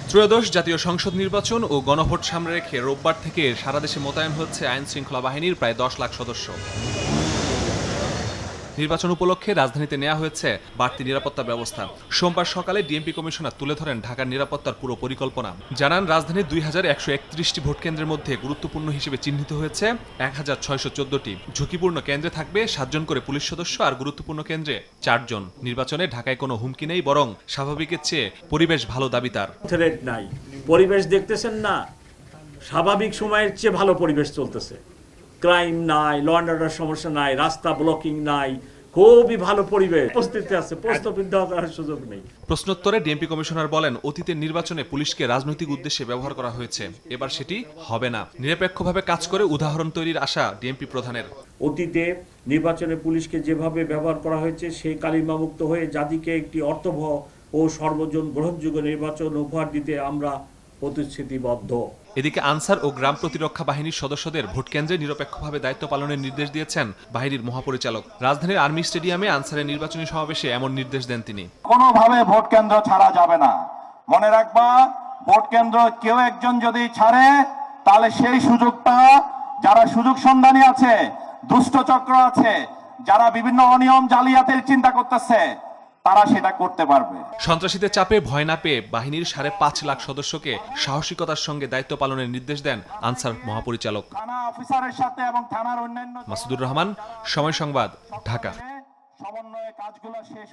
ত্রয়োদশ জাতীয় সংসদ নির্বাচন ও গণভোট সামনে রেখে রোববার থেকে সারা দেশে মোতায়েন হচ্ছে আইন শৃঙ্খলা বাহিনীর প্রায় 10 লাখ সদস্য। নির্বাচন উপলক্ষে রাজধানীতে নেওয়া হয়েছে বাড়তি নিরাপত্তা ব্যবস্থা। সোমবার সকালে ডিএমপি কমিশনার তুলে ধরেন ঢাকার নিরাপত্তার পুরো পরিকল্পনা। জানান রাজধানীর 2161টি ভোটকেন্দ্রের মধ্যে গুরুত্বপূর্ণ হিসেবে চিহ্নিত হয়েছে 1614টি। ঝুঁকিপূর্ণ কেন্দ্রে থাকবে 7 জন করে পুলিশ সদস্য আর গুরুত্বপূর্ণ কেন্দ্রে 4 জন। নির্বাচনে ঢাকায় কোনো হুমকি নেই, বরং স্বাভাবিকের চেয়ে পরিবেশ ভালো দাবি তার। থ্রেট নাই, পরিবেশ দেখতেছেন না, স্বাভাবিক সময়ের চেয়ে ভালো পরিবেশ চলতেছে। ক্রাইম নাই, ল অ্যান্ড অর্ডার সমস্যা নাই, রাস্তা ব্লকিং নাই, খুবই ভালো পরিবেশ উপস্থিত আছে। প্রশ্নবিদ্ধ করার সুযোগ নেই। প্রশ্নোত্তরে ডিএমপি কমিশনার বলেন, অতীতের নির্বাচনে পুলিশকে রাজনৈতিক উদ্দেশ্যে ব্যবহার করা হয়েছে, এবার সেটি হবে না। নিরপেক্ষভাবে কাজ করে উদাহরণ তৈরির আশা ডিএমপি প্রধানের। অতীতে নির্বাচনে পুলিশকে যেভাবে ব্যবহার করা হয়েছে সেই কালিমামুক্ত হয়ে জাতিকে একটি অর্থবহ ও সর্বজন গ্রহণযোগ্য নির্বাচন উপহার দিতে আমরা প্রতিশ্রুতিবদ্ধ। এদিকে আনসার ও গ্রাম প্রতিরক্ষা বাহিনীর সদস্যদের ভোটকেন্দ্রে নিরপেক্ষভাবে দায়িত্ব পালনের নির্দেশ দিয়েছেন বাহিনীর মহাপরিচালক। রাজধানীর আর্মি স্টেডিয়ামে আনসারের নির্বাচনী সমাবেশে এমন নির্দেশ দেন তিনি। কোনোভাবে ভোট কেন্দ্র ছাড়া যাবে না। মনে রাখবা, ভোট কেন্দ্র কেউ একজন যদি ছাড়ে, তাহলে সেই সুযোগটা যারা সুযোগ সন্ধানী আছে, দুষ্ট চক্র আছে, যারা বিভিন্ন অনিয়ম জালিয়াতির চিন্তা করতেছে, তারা সেটা করতে পারবে। সন্ত্রাসীদের চাপে ভয় না পেয়ে বাহিনীর 5.5 লাখ সদস্যকে সাহসিকতার সঙ্গে দায়িত্ব পালনের নির্দেশ দেন আনসার মহাপরিচালক। থানা অফিসারের সাথে এবং থানার অন্যান্য মাসুদুর রহমান, সময় সংবাদ, ঢাকা। সমন্বয়ে কাজগুলো শেষ